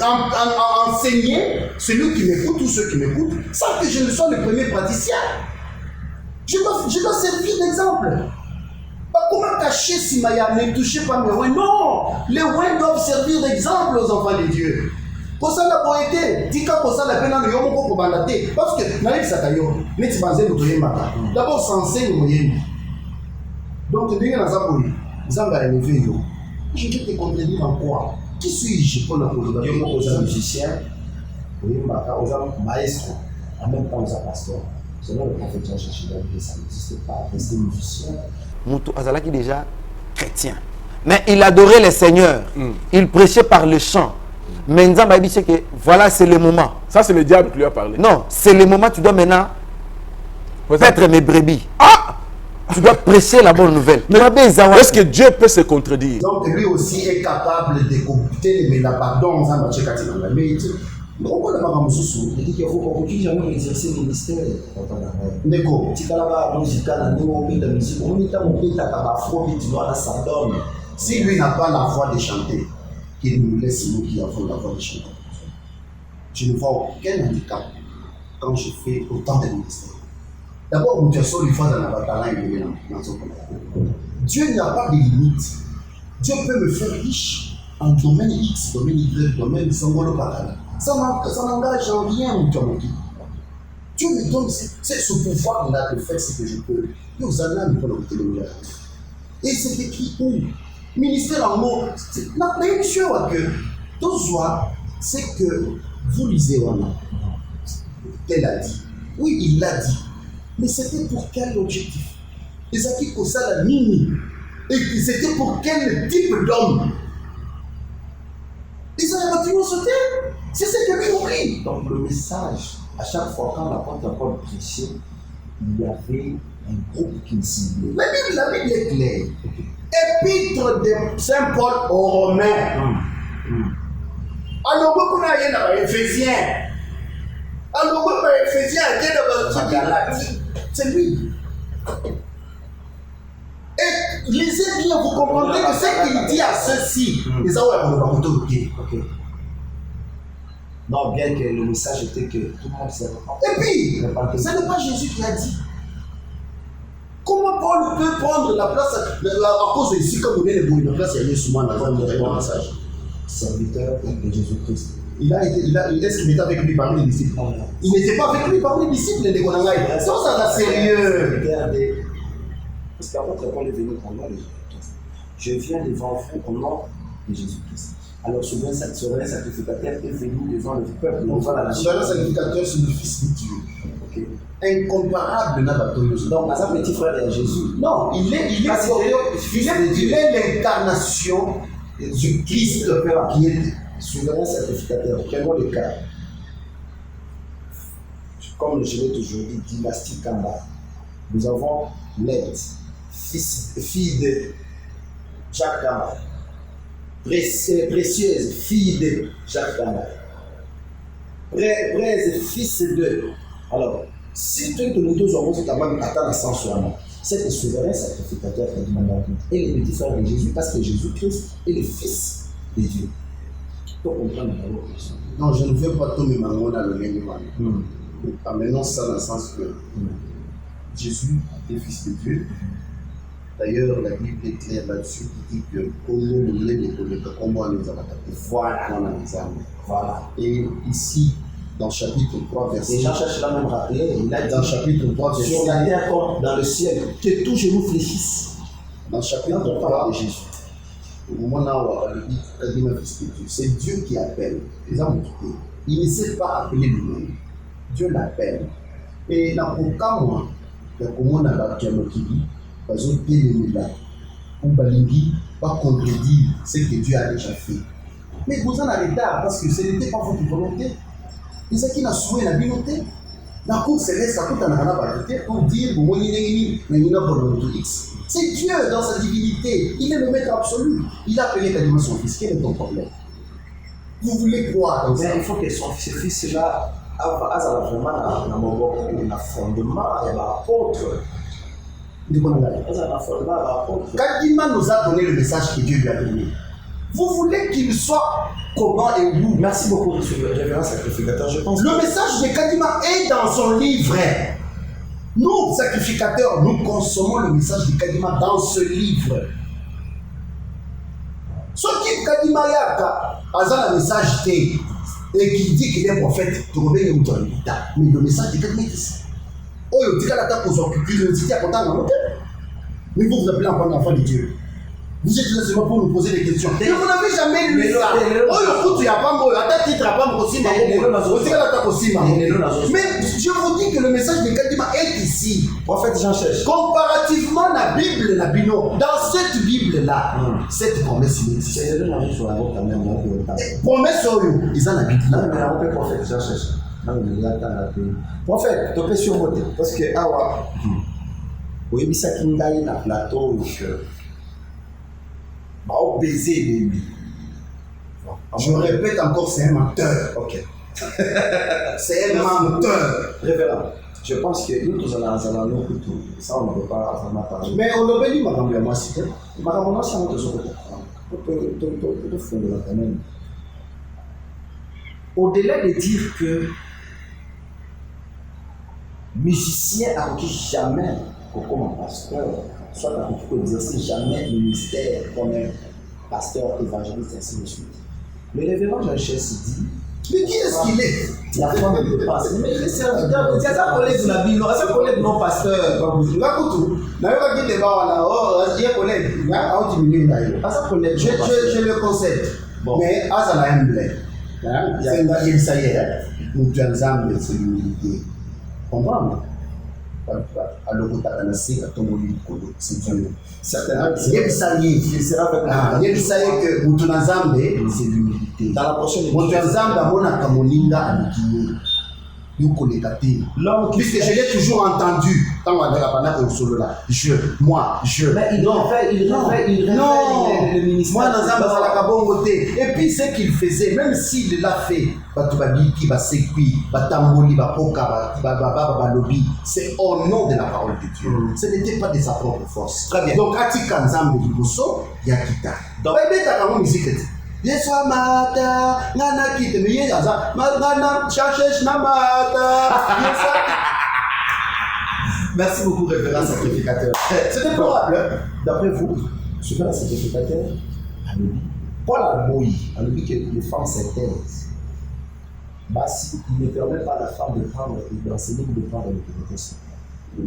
Speaker 3: enseigner celui qui m'écoute ou ceux qui m'écoutent sans que je ne sois le premier praticien. Je dois servir d'exemple. Pas comment cacher si Maya ne touchez pas mes ouins. Non, les ouins doivent servir d'exemple aux enfants de Dieu. Pour ça, la poété, tika pour ça la peine de yomo pour bandater. Parce que naïf sakayo, n'est pas zéro de yemaka. D'abord censé le moyen. Donc tu dis dans sa bouille, Zanga est levé yo. Je vais te contredire en quoi? Qui suis-je pour la colonie?
Speaker 1: Yomo aux musiciens, yemaka aux maestro, en même temps aux pasteurs. Selon le prophète Jean-Jésus, ça n'existe pas. Rester musicien.
Speaker 4: Moutou Azalaki déjà chrétien. Mais il adorait le Seigneur. Il prêchait par le chant. Mais Nzamba dit que voilà, c'est le moment.
Speaker 2: Ça, c'est le diable qui lui a parlé.
Speaker 4: Non, c'est le moment, tu dois maintenant paître mes brebis. Ah! Tu dois prêcher la bonne nouvelle.
Speaker 2: Est-ce que Dieu peut se contredire?
Speaker 3: Donc lui aussi est capable d'écouter mais la pardon en Zamba Tchekati dans la médite. Pourquoi la maman Moussou?
Speaker 1: Il dit qu'il faut qu'on continue jamais exercer le ministère.
Speaker 3: Neko.
Speaker 1: Tikala musique, la musique, on est à mon pays, tu dois la s'adonner.
Speaker 3: Si lui n'a pas la voix de chanter, qu'il nous laisse nous qui avons la voix de chanter. Je ne vois aucun handicap quand je fais autant de ministères. D'abord, nous sommes une fois dans la bataille dans son pays. Dieu n'a pas de limite. Dieu peut me faire riche en domaine X, domaine Y, domaine Sangolo Bakala. Ça n'engage en rien, mon Dieu. Dieu me donne ce pouvoir-là de faire ce que je peux. Nous allons nous donner. Et c'est écrit où? Ministère en mots. La même chose que tout soit, c'est que vous lisez Wana. Elle a dit. Oui, il l'a dit. Mais c'était pour quel objectif? Les acquis pour ça la mini. Et c'était pour quel type d'homme? Ils ont continué à sauter. C'est ce que j'ai compris.
Speaker 1: Donc le message, à chaque fois quand l'apôtre Paul prêchait, il y avait un groupe qui me ciblait.
Speaker 3: La Bible est claire. Épître de Saint Paul aux Romains. Alors, beaucoup d'Éphésiens. Éphésiens, alors, beaucoup d'Éphésiens, c'est lui. Et lisez bien, vous comprendrez que ce qu'il dit à ceux-ci, les gens ne vont pas tout.
Speaker 1: Non, bien que le message était que tout le monde s'est repenti.
Speaker 3: Et puis, ce n'est pas Jésus qui a dit. Comment Paul peut prendre la place à cause de ici, comme on est le la place, il y a eu souvent dans le message.
Speaker 1: Serviteur de Jésus-Christ.
Speaker 3: Il est-ce qu'il était avec lui parmi les disciples? Il n'était pas avec lui parmi les disciples, les Golangaï. Ça, ça sérieux.
Speaker 1: Parce qu'apôtre Paul est venu au nom de Jésus-Christ. Je viens devant vous au nom de Jésus-Christ. Alors souvent, ce souverain sacrificateur est venu devant le peuple.
Speaker 3: Le souverain sacrificateur, c'est le Fils de Dieu. Okay. Incomparable Nabatorius.
Speaker 1: Donc, à sa petit frère est Jésus.
Speaker 3: Non, il est l'incarnation du Christ qui est
Speaker 1: souverain sacrificateur. Prenons le cas. Comme je l'ai toujours dit, dynastie Kamba. Nous avons Led, fille de Jacques Kamba. Précieuse, fille de Jacques Kamba. Braise, fils de. Alors, si tu es nous tous en mode capable d'attendre sans soi, C'est le souverain sacrificateur Kadima Ndakou et le petit frère de Jésus parce que Jésus-Christ est le Fils de Dieu. Donc on prend d'abord.
Speaker 3: Non, je ne veux pas tout me manquer dans le même moment. Amenons ça dans le sens que Jésus est Fils de Dieu. D'ailleurs, la Bible est claire là-dessus qui dit que voilà. Et ici, dans le chapitre 3, verset.
Speaker 1: Les gens cherchent là même rappeler. Il a dit
Speaker 3: dans le chapitre 3, verset.
Speaker 1: Sur la terre comme dans le ciel, que tout genou fléchisse.
Speaker 3: Dans le chapitre 3 de Jésus. Au moment où c'est Dieu qui appelle. Les hommes quittés. Il ne sait pas appeler lui-même. Dieu l'appelle. Et dans le cas, moi, comment on a la Kiamokili, par exemple, là, ou Balingi, pas contredire ce que Dieu a déjà fait. Mais vous en avez retard parce que ce n'était pas votre volonté. Et ce qui n'a souhaité la volonté. La cour céleste, la cour t'en a pas pour dire, c'est Dieu dans sa divinité. Il est le maître absolu. Il a appelé quasiment son fils. Quel est ton problème? Vous voulez quoi dans ça?
Speaker 1: Il faut que son fils-là a vraiment un fondement, il y a un apôtre.
Speaker 3: Kadima nous a donné le message que Dieu lui a donné. Vous voulez qu'il soit comment et où?
Speaker 1: Merci beaucoup, révérend sacrificateur. Je pense
Speaker 3: le message de Kadima est dans son livre. Nous, sacrificateurs, nous consommons le message de Kadima dans ce livre. Ce qui Kadima Yaka a un message et qui dit qu'il est prophète, mais le message de Kadima est ici. Oh, il dit qu'elle a pour son curiosité à content dans mais vous appelez enfant de Dieu. Vous êtes là seulement pour nous poser des questions. Et vous n'avez jamais lu ça. Oh, le foot, il n'y a pas mot. À ta titre, il n'y a pas mot aussi. Mais je vous dis que le message de Kadima est ici.
Speaker 1: Prophète Jean cherche.
Speaker 3: Comparativement à la Bible, la Bino, dans cette Bible-là, cette promesse existe. Promesse, ils ont la Bible.
Speaker 1: Non, mais on peut prophète Jean cherche. Prophète, tu peux surmonter. Parce que, awa, oui, mais ça qui me gagne dans le plateau, au baiser de lui.
Speaker 3: Je répète encore, c'est un menteur.
Speaker 1: Ok.
Speaker 3: C'est un menteur.
Speaker 1: Révérend, je pense que nous tous allons nous écouter. Ça, on ne peut pas vraiment parler.
Speaker 3: Mais on aurait dit, madame, moi, c'est que.
Speaker 1: Madame, on a ça, on te souhaite. On te fout de la quand même. Au-delà de dire que musicien a requis jamais comme un pasteur, soit a requis exercer jamais le ministère comme un pasteur, évangéliste, ainsi de suite. Le révérend Jean-Cher dit.
Speaker 3: Mais qui est-ce qu'il est?
Speaker 1: La femme de passe. Mais le serviteur, c'est un collègue de la Bible, c'est un collègue non pasteur.
Speaker 3: Je le concède. Mais à la humble. Ça y est, nous sommes c'est l'humilité. Comprends? Alors que tu as lancé à ton lit, c'est Dieu. Certainement, il sera avec que nous sommes c'est l'humilité.
Speaker 1: Dans la prochaine
Speaker 3: émission, puisque je l'ai toujours entendu quand on a la solo là. Je.
Speaker 1: Mais il réveille le ministère.
Speaker 3: Moi, dans un bon et puis ce qu'il faisait, même s'il l'a fait, c'est au nom de la parole de Dieu. Ce n'était pas de sa propre force.
Speaker 1: Très bien.
Speaker 3: Donc, Atika Nzambe Liboso, Yakita. Donc, Yeswa mata, ngana kite, mais yesa, ngana cherche na mata.
Speaker 1: Merci beaucoup, révérend sacrificateur.
Speaker 3: C'est déplorable.
Speaker 1: D'après vous, révérend sacrificateur, Paul Alboui, a dit que les femmes s'intéressent. Bah, si il ne permet pas à la femme de prendre et d'enseigner ou de prendre l'autorité sur elle.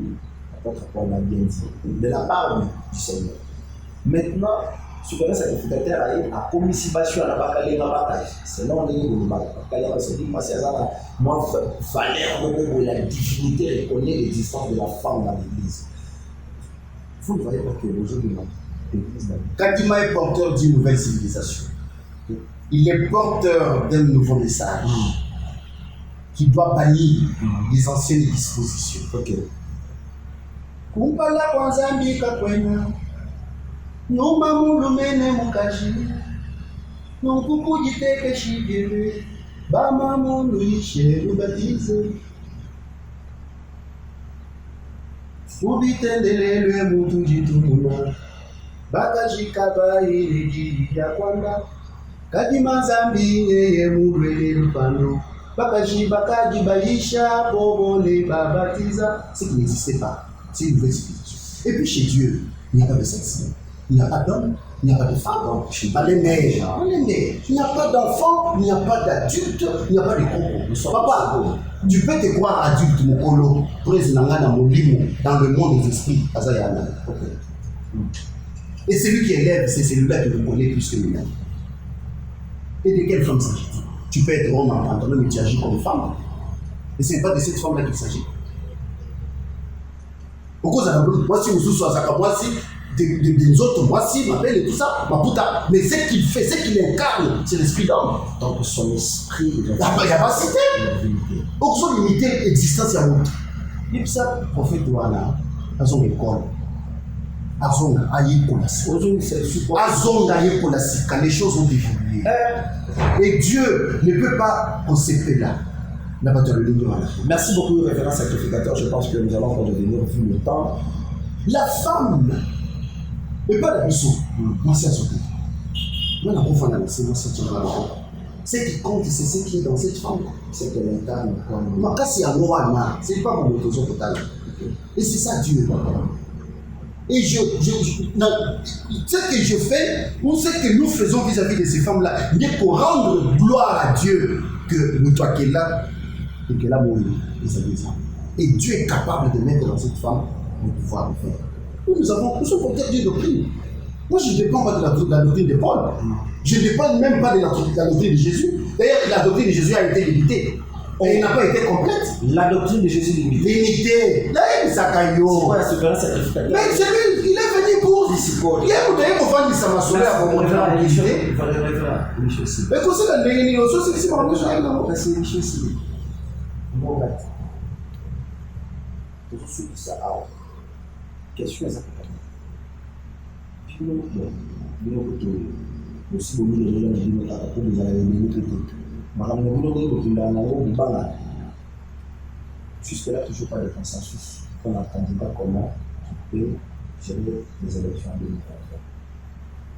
Speaker 1: L'apôtre Paul l'a bien dit, de la part du Seigneur. Maintenant, souverain sacrificateur a commissionnation à la bataille. Selon les moi, valeur de la divinité reconnaît l'existence de la femme dans l'église. Vous ne voyez pas que aujourd'hui, l'église.
Speaker 3: Kadima est porteur d'une nouvelle civilisation. Il est porteur d'un nouveau message qui doit bannir les anciennes dispositions.
Speaker 1: Ok.
Speaker 3: Kumpala kwanza mbika kwenya. Nyuma mulumene mukaji Nunkuku jiteke shigere Bama mulu ishe ubatize. ubitendelelwe mutu jitumuna bakashikaba iliji ya kwanda kadima zambi yeye mulwele lupando bakajibaisha bobole babatiza, ce qui n'existait pas. C'est une nouvelle civilisation. Et puis chez Dieu, il n'y a pas de sexe, il n'y a pas d'homme, il n'y a pas de femme. Allez, mais il n'y a pas d'enfant, il n'y a pas d'adulte, il n'y a pas de coco. Papa, tu peux te croire adulte, mon colo, président dans le monde des esprits. Et celui qui élève, c'est celui-là qui vous connaît plus que lui-même. Et de quelle femme s'agit-il? Tu peux être homme en pantalon, mais tu agis comme femme. Et ce n'est pas de cette femme-là qu'il s'agit. Moi, si vous soyez moi, si des autres, moi, si m'appelle et tout ça, ma puta. Mais ce qu'il fait, ce qu'il incarne, c'est l'esprit d'homme.
Speaker 1: Donc son esprit.
Speaker 3: Il n'y a pas cité. Aucune limité existence à l'autre. Et puis ça, le prophète Douana, dans son école, Azonga ayekolasi. Azonga ayekolasi, quand les choses ont évolué. Et Dieu ne peut pas concepter là.
Speaker 1: Merci beaucoup, révérend sacrificateur. Je pense que nous allons redevenir vu le temps.
Speaker 3: La femme, et pas la mission, moi c'est à ce côté. Moi, la confondre, c'est moi, c'est ce qui compte, c'est ce qui est dans cette femme.
Speaker 1: C'est que l'incarne.
Speaker 3: Ma casse est à Moana, c'est pas mon autorisation totale. Et c'est ça Dieu. Et ce que je fais, ou ce que nous faisons vis-à-vis de ces femmes-là, bien pour rendre gloire à Dieu que nous, toi qui es là, et que là, et Dieu est capable de mettre dans cette femme le pouvoir de faire. Nous sommes porteurs d'une doctrine. Moi, je ne dépends pas de la doctrine de Paul. Je ne dépends même pas de la doctrine de Jésus. D'ailleurs, la doctrine de Jésus a été limitée. Et elle n'a pas été complète.
Speaker 1: La doctrine de Jésus limitée.
Speaker 3: Limitée. Là, il y a mais c'est lui, il est venu pour. Il est venu pour faire sa maçonnerie à remonter la réalité. Mais quand c'est la dernière chose, c'est pas la
Speaker 1: c'est riche aussi. Bon, là. Tout ce qui ça a. Question est ça. Puis nous, aussi, nous jusque-là, toujours pas de consensus. On a candidat comment tu peux gérer les élections en 2023.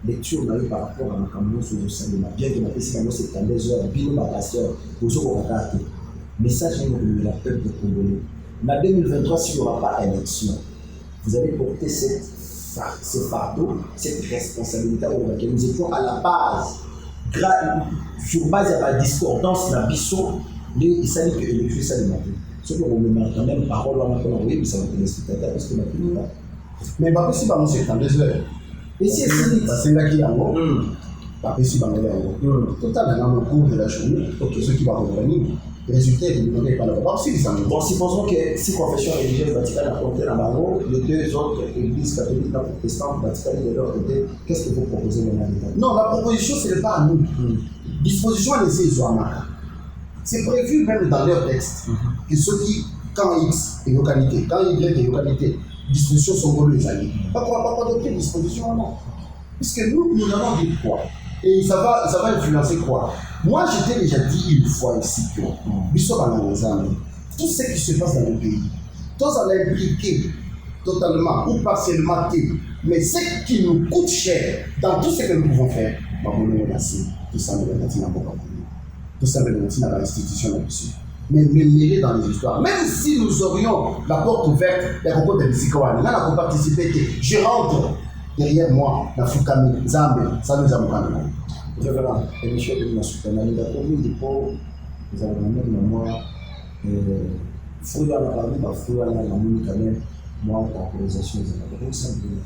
Speaker 1: Lecture on a eu par rapport à ma caméra sur le sein de ma bien que ma question c'est à 2 heures, bien ma pasteur, pour ceux qui ont raté. Message de la peuple de Congolais. En 2023, s'il n'y aura pas d'élection, vous allez porter ce fardeau, cette responsabilité pour laquelle nous étions à la base. Sur base de la discordance, la bisson, il s'agit que l'élection ça le matin. Ce que vous me mettez quand même parole, on a envoyé, mais ça va être spectateur parce que ma fille là.
Speaker 3: Mais pas possible, c'est en 2 heures.
Speaker 1: Et si
Speaker 3: c'est là qu'il y a un mot. Pas possible, total, dans le cours de la journée, ceux qui vont revenir. Le résultat est que vous n'avez pas le pas possible.
Speaker 1: Bon, supposons que si confession religieuse Vatican a compté dans Maro, les 2 autres églises catholiques protestantes Vatican de leur côté, qu'est-ce que vous proposez maintenant?
Speaker 3: Non, la proposition, ce n'est pas à nous. Disposition à laisser Zoamaka. C'est prévu même dans leur texte que ceux qui, quand X est localité, quand Y est localité, dispositions sont volées. Pas adopter disposition, non. Puisque nous allons dire quoi? Et ça va influencer quoi? Moi, je t'ai déjà dit une fois ici que tout ce qui se passe dans le pays, tout ça l'a impliqué totalement ou partiellement, mais ce qui nous coûte cher dans tout ce que nous pouvons faire, tout ça me dans l'institution là-dessus. Mais mêler dans les histoires. Même si nous aurions la porte ouverte, les recours de Mizikawan, là, on peut participer, je rentre derrière moi, la Fukami, Zambe, ça nous a montré.
Speaker 1: Révérend, l'émission de la soutenance, il a promis des pauvres, nous avons mis dans moi, Fouya la parole, Fouya la mouille quand même, moi, pour l'organisation des avocats, ça me dit.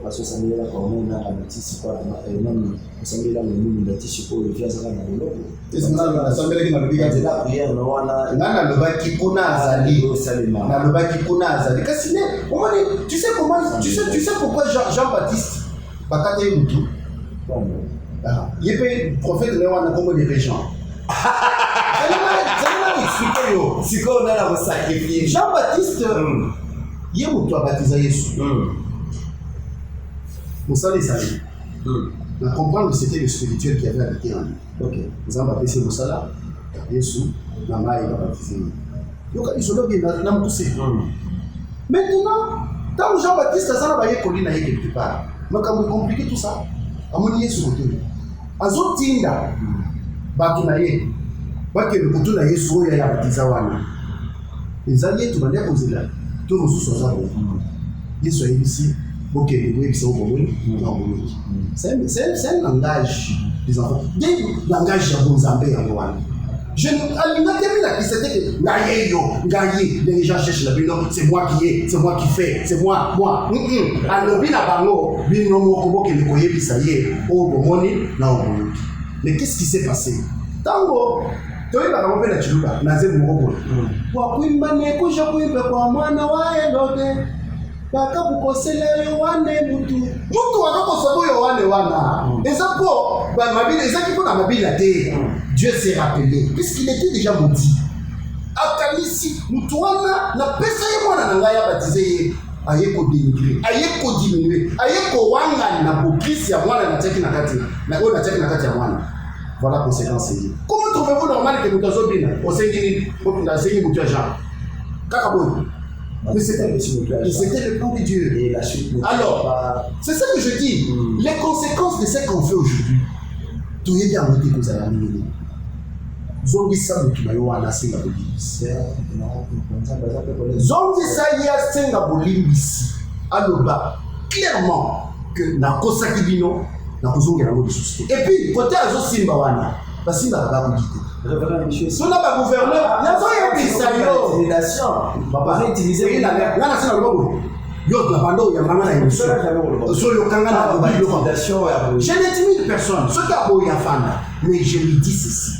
Speaker 1: Parce que ça me dit là, quand on a la bâtisse, quoi, même, ça me dit là, le bâtisse, pour le viager dans le lot. Et c'est là, ça me dit que c'est la prière, non, on a.
Speaker 3: Nana le bas qui kuna azali, na le bas qui kuna azali. Cassine, tu sais comment, tu sais pourquoi Jean-Baptiste, Bakate Moutou, il est prophète de l'Éwan, comme des gens.
Speaker 1: C'est quoi on a la sacrifier.
Speaker 3: Jean-Baptiste, il est Moutou a baptisé Jésus. Pour ça, les amis, on comprend que c'était le spirituel qui avait habité en lui. Ok. Nous avons baptisé Moussala, Jésus, na mai va baptiser. Yoka isolo bien na mukuse. Maintenant, quand Jean-Baptiste a ça baye kolina yé quelque part. Makambo compliqué tout ça. Amoni Yesu moto. Azo tinda. Bakina yé. Bake le kutu na Yesu ya baptiza wana. Ezali tu bande kozela. To mosusu za bo. Yesu ayebisi OK, vous avez ça au bon. C'est un langage des enfants. Des langages de Bonzambé en Rwanda. Je n'ai pas dit c'était que les gens cherchent la vie. C'est moi qui ai, c'est moi qui fais, c'est moi. Alors, bien avant, bien non, que le coyer bisaye au bon na au bon. Mais qu'est-ce qui s'est passé? Tango, tu es là, on peut la chouba, nazé mon bon. Wa kuimba ne kuja kuimba kwa mwana wa Elode. Baka bukosela Yohane mutu akakosobo Yohane wana. Ezapo ba mabile ezaki pona mabile te. Dieu s'est rappelé puisqu'il était déjà maudit. Akalisi mutu wana na pesa ye mwana nanga ya baptisé ayeko dénigrer, ayeko diminuer, ayeko wanga na bokisi ya mwana na teki na kati na ko na teki na kati ya mwana. Voilà conséquence. Comment trouvez-vous normal que mutu azobina osengini opunda sengi mutu ya Jean? Kakaboy. Mais c'était le plan de Dieu. Et la suite. Alors, c'est ça que je dis. Les conséquences de ce qu'on fait aujourd'hui. Tout est bien noté que vous allez amener. Zongi sa mutu na yo wana senga bolimbisi. Zongi sa ya senga bolimbisi. Aloba clairement que na kosaki bino na kozonga na mo lisusu. Et puis côté azo simba wana, basimba ba bugite. Révérend monsieur. Sur la gouverneur, il y a pas eu ça yo. Intimidation. Papa utiliser la là c'est le logo. Yo la bando ya mama na émission. Sur le kanga na intimidation. Je n'intimide personne. Ce qui a beau ya fana, mais je lui dis ceci.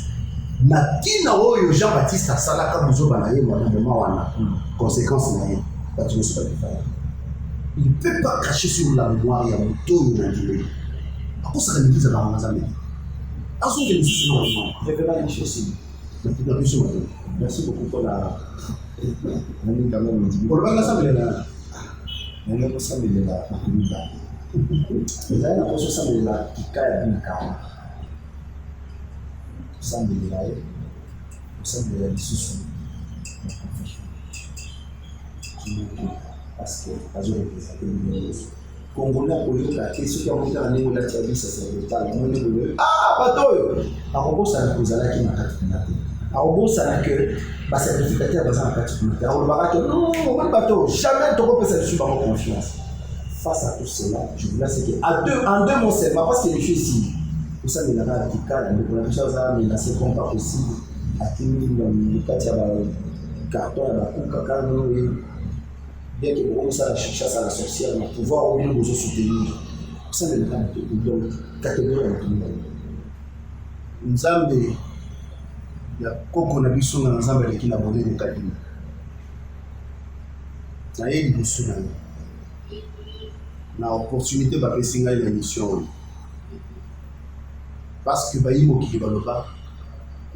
Speaker 3: Natina oyo Jean-Baptiste asalaka muzoba na ye mwana wana. Conséquence na ye. Ba tu ne sais pas faire. Il ne peut pas cracher sur la mémoire ya moto na ndile. Ako ça me dit ça dans Mazamé.
Speaker 1: Merci beaucoup pour la. Pour le l'assemblée là. On est l'assemblée là. Vous avez la l'assemblée là qui caille une carte. L'assemblée là. L'assemblée là dissous. Parce que pas de représenter Congolais Oyoka, et ceux qui ont monté en Néo Latiabi, ça c'est le temps. Ah, bateau! À Robo, ça n'a pas qui m'a catinate. À Robo, ça n'a que ma certificateur dans un catinate. À Robo, non, on va le bateau. Jamais ton peut s'être par confiance. Face à tout cela, je vous laisse en deux mots seulement, parce que les choses ici, tout ça, il y a un petit cas, il y a des choses à mais c'est pas possible. À qui il y a un carton, il y a un carton, bien que vous commencez à chercher à la sorcière, mais pouvoir au moins vous soutenir. Ça ne pas donc catégorie de tout le monde. Nzambe ya koko na biso na nzambe leki na bonne de kadima. Na yeli biso na opportunité ba pesinga la mission. Parce que baïmo qui baloba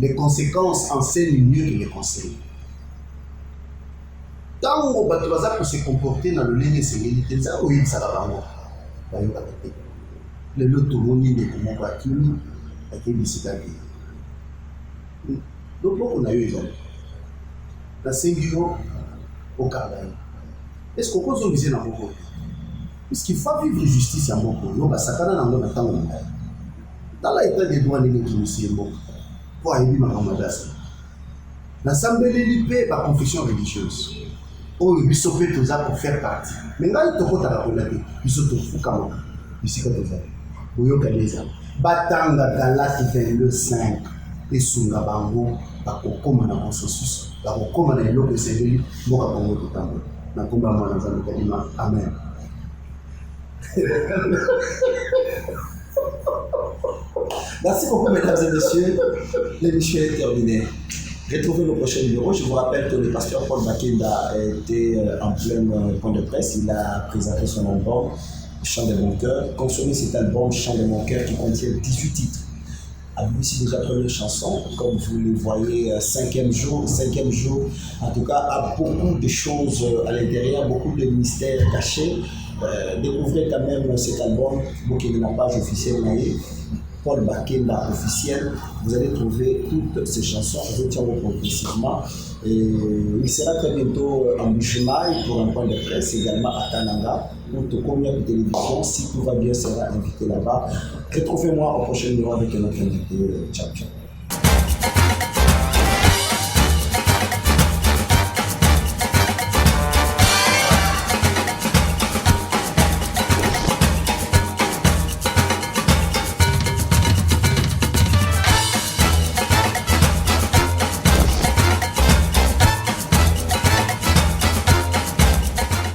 Speaker 1: les conséquences enseignent mieux que les conseils. Tant que bato baza pour se comporter dans le ligne sécurité ça oui ça va bango bayo ka tete le loto moni ne ko moko akini akini sikaki donc on a eu exemple la singio au Canada est-ce qu'on peut viser dans beaucoup parce qu'il faut vivre justice en beaucoup no ba sakana na ngo batango dans la état des droits ni qui aussi bon pour aider ma mamadasa la sambeleli pe ba confession religieuse. Oh, il biso peut tout ça pour faire partie. Mais quand il te compte à la relève, il se trouve comme ici quand tu fais. Boyo Kaleza. Batanga Galati 22:5 et Sunga Bango, bakokoma na consensus, bakokoma na eloko esengeli mboka bango totambola. Na komba mwana nzambe kalima. Amen. Merci beaucoup, mesdames et messieurs. L'émission est terminée. Retrouvez le prochain numéro. Je vous rappelle que le pasteur Paul Bakenda était en plein point de presse. Il a présenté son album Chant de mon cœur. Consommez cet album Chant de mon cœur qui contient 18 titres. Avec ici déjà première chanson, comme vous le voyez, cinquième jour, en tout cas, a beaucoup de choses à l'intérieur, beaucoup de mystères cachés. Découvrez quand même cet album, donc il est la page officielle. Paul Bakenda officiel. Vous allez trouver toutes ces chansons. Je tiens progressivement. Et il sera très bientôt en Bushmaï pour un point de presse, également à Kananga, pour te combien de télévision. Si tout va bien, sera invité là-bas. Retrouvez-moi au prochain numéro avec un autre invité. Ciao, ciao.